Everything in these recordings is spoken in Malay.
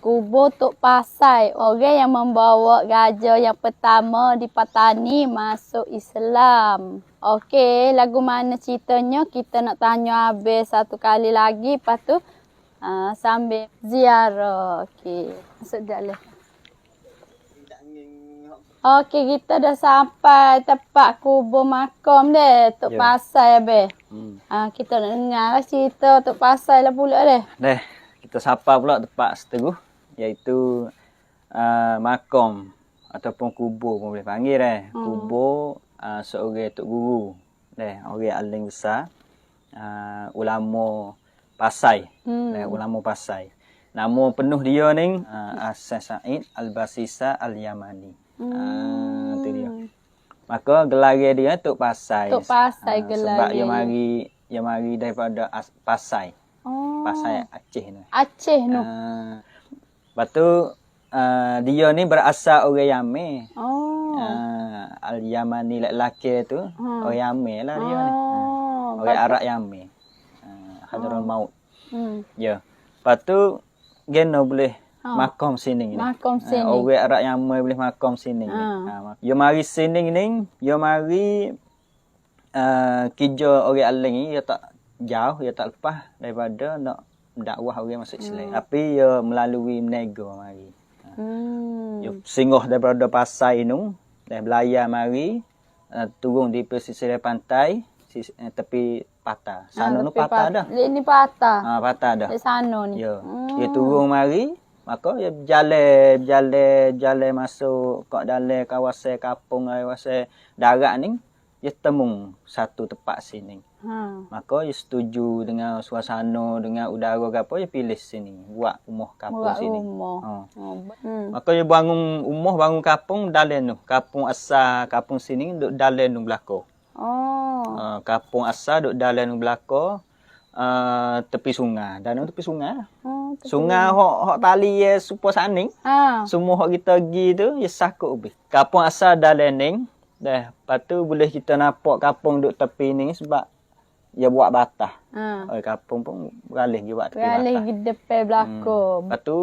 Kubur Tok Pasai. Orang yang membawa raja yang pertama di Patani masuk Islam. Okey, lagu mana ceritanya? Kita nak tanya habis satu kali lagi. Lepas tu sambil ziarah. Okey, masuk dalam. Okey, kita dah sampai tempat kubur makam dia. Tok Pasai habis. Kita nak dengar cerita Tok Pasai lah pula deh. Kita sapa pula tempat seteruh, iaitu makam ataupun kubur pun boleh panggil kubur seorang Tok Guru. Orang alim besar, ulama Pasai. Ulama Pasai. Nama penuh dia ni As-Sa'id Al-Basisa Al-Yamani. Itu dia. Maka gelar dia Tok Pasai. Tok Pasai gelar sebab dia mari daripada Pasai. Pasai Aceh ni. Aceh tu. Lepas tu dia ni berasal orang Yaman. Al-Yamani lelaki tu orang Yaman lah dia ni. Orang Arab Yaman. Hadraul Maut. Ya. Lepas tu geno boleh makam sini ni. Makam sini. Orang Arab Yaman boleh makam sini ni. Dia mari sini ni, dia mari kerja orang alim ni, dia tak jauh, dia tak lepas daripada nak dakwah orang masuk Islam. Tapi dia melalui menega mari. Dia singgah daripada Pasai tu, dah belayar mari, turun di pesisir pantai, tepi patah. Sana tu patah dah. Ini patah. Patah dah. Di sana ni. Ya. Dia turun mari, maka dia berjalan masuk kat dalam kawasan kampung, kawasan darat ni, dia temu satu tempat sini. Maka dia setuju dengan suasana, dengan udara ke apa, dia pilih sini. Buat rumah kampung sini. Maka dia bangun rumah, bangun kampung dalam tu. Kampung asal, kampung sini duduk dalam tu belakang. Kampung asal duduk dalam tu belakang. Tepi sungai. Dan tepi sungai. Sungai hok tali ye supo saning. Semua hok kita pergi tu, dia sakut habis. Kampung asal dalam ni. Lepas tu boleh kita nampak kampung duduk tepi ni sebab dia buat batah. Orang kampung pun beralih dia buat tepi batah. Beralih di depan belakang. Lepas tu,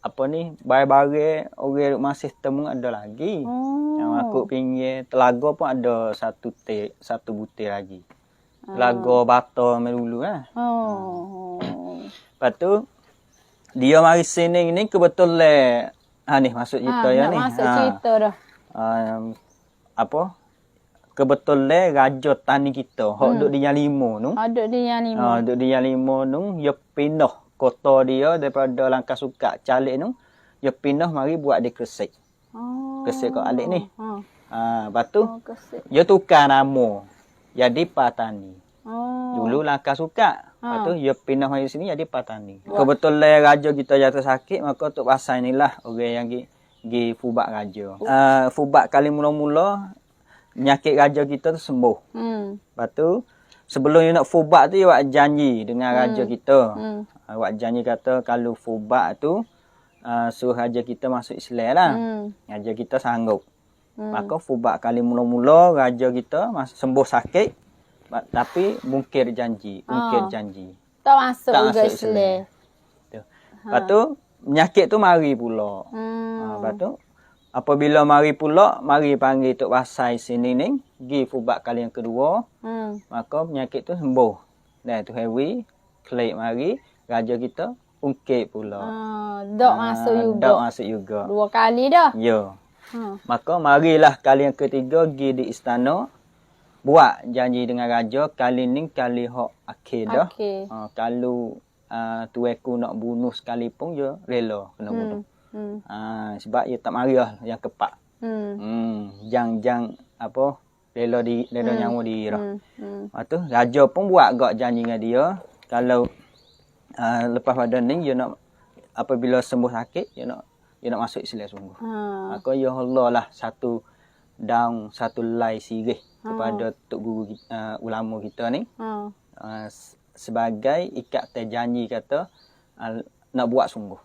apa ni, barang-barang orang masih temu ada lagi. Yang makuk pinggir telaga pun ada satu butir lagi. Telaga bata dulu lah. Lepas tu, dia mari sini ni kebetulan ni masuk cerita ya ni. Masuk cerita dah. Apa? Kebetulan raja tani kita, hok duduk di Yang Lima tu. Duduk di Yang Lima. Duduk di Yang Lima tu, dia pindah kota dia daripada Langkah Sukat Calik tu, dia pindah mari buat di Gresik. Gresik kat Alik ni. Lepas tu, dia tukar nama jadi Patani. Dulu Langkah Sukat. Lepas tu, dia pindah mari sini jadi Patani. Kebetulan raja kita jatuh sakit, maka Tok Pasai ni lah orang yang pergi fubak raja. Fubak kali mula-mula, penyakit raja kita tu sembuh. Lepas tu, sebelum dia nak fubak tu, dia buat janji dengan raja kita. Buat janji kata, kalau fubak tu, suruh raja kita masuk Islam lah. Raja kita sanggup. Maka fubak kali mula-mula, raja kita sembuh sakit. Tapi mungkir janji. Tak masuk juga Islam. Lepas tu, penyakit tu mari pula. Lepas tu, apabila mari pula, mari panggil Tok Pasai sini ni, pergi fubak kali yang kedua, maka penyakit tu sembuh. Dan tu Harry, klik mari, raja kita ungkit pula. Dok masuk juga. 2 kali dah. Ya. Maka marilah kali yang ketiga, pergi di istana, buat janji dengan raja, kali ni kali hok akhir dah. Kalau tuanku nak bunuh sekalipun, dia rela kena bunuh. Sebab dia tak marah yang kepak. Jang apa rela nyawa dia dah. Lepas tu raja pun buat gak janji dengan dia, kalau lepas pada ni dia nak apabila sembuh sakit, dia nak masuk Islam sungguh. Maka ya Allah lah satu lai sirih kepada Tok Guru ulama kita ni. Sebagai ikat janji kata nak buat sungguh.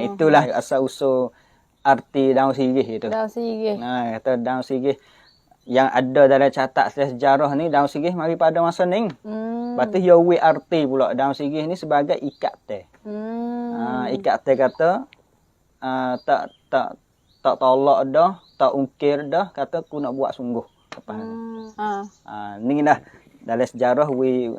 Itulah asal usul arti daun sirih itu. Daun sirih. Kata daun sirih yang ada dalam catat sejarah ni, daun sirih mari pada masa ni. Lepas tu dia arti pula daun sirih ni sebagai ikat teh. Ikat te kata tak tolak dah, tak ungkir dah, kata aku nak buat sungguh. Lepas ni dah dalam sejarah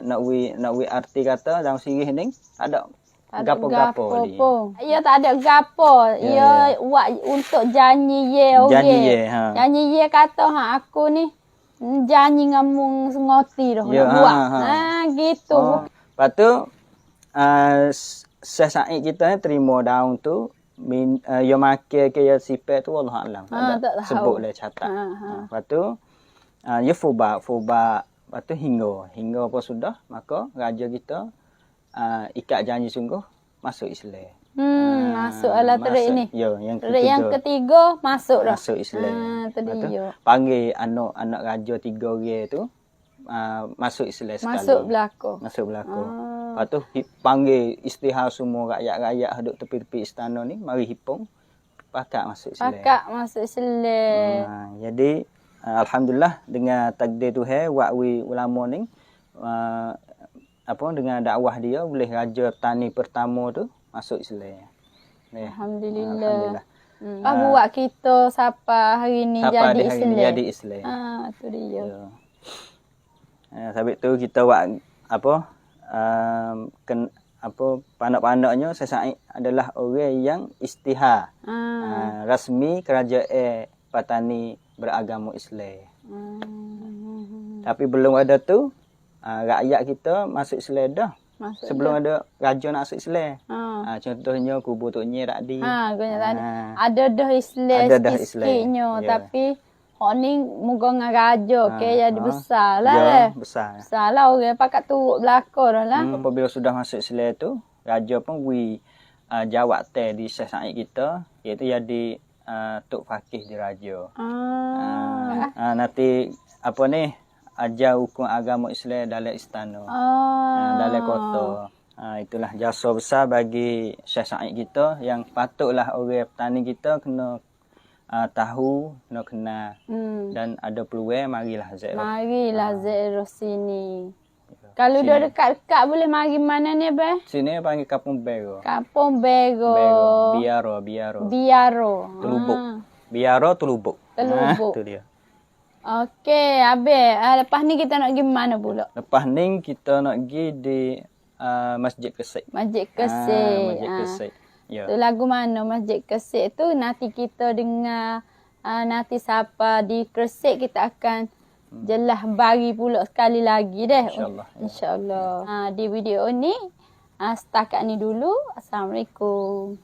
nak arti kata dalam sirih ni ada gapo-gapo ni. Ya tak ada gapo. Ya buat untuk janji ye okey. Janji ye, Janji ye kata aku ni janji ngamu ngoti dah nak buat. Gitu. Lepas tu Syekh Said kita terima daun tu yo makan ke yo sipet tu Allah alam. Tak sebut le catat. Lepas tu yo fuba lepas tu hingga apa sudah maka raja kita ikat janji sungguh masuk Islam. Masuk ala terik ni. Ya, yang ketiga masuk dah. Masuk Islam. Tadi yo. Panggil anak raja 3 orang tu masuk Islam sekali. Masuk belako. Lepas tu panggil istihar semua rakyat-rakyat duduk tepi-tepi istana ni mari hipung pakat masuk Islam. Jadi alhamdulillah dengan takdir Tuhan ulama ni dengan dakwah dia boleh raja tani pertama tu masuk Islam. Alhamdulillah. Buat kita siapa hari ni jadi Islam. Jadi Islam. Tu dia. Sebab tu kita buat panak-panaknya Syekh adalah orang yang istihar. Rasmi kerajaan Patani beragama Islam. Tapi belum ada tu rakyat kita masuk Islam dah. Sebelum ada raja nak masuk Islam. Contohnya kubu Tok Nyi Rakdi. Ada dah Islam sikit-sikitnya tapi hak ni muka dengan raja jadi besar lah. Ya, besar lah orang pakat turut belakang dah lah. Apabila sudah masuk Islam tu, raja pun jawab di Syekh Said kita iaitu jadi Tok Fakih di raja. Nanti ajar hukum agama Islam dalam istana. Dalam kota. Itulah jasa besar bagi Syekh Said kita yang patutlah orang petani kita kena tahu, kena kenal. Dan ada peluang marilah Zairah sini. Kalau dah dekat-dekat boleh mari mana ni Sini panggil Kampung Bero. Biaro. Telubuk. Biaro Telubuk. Tu dia. Okey, habis. Lepas ni kita nak pergi mana pula? Lepas ni kita nak pergi di Masjid Kesik. Masjid Kesik. Ya. Tu lagu mana Masjid Kesik tu nanti kita dengar nanti siapa di Kesik kita akan jelas bagi pula sekali lagi deh. InsyaAllah. Di video ni setakat ni dulu. Assalamualaikum.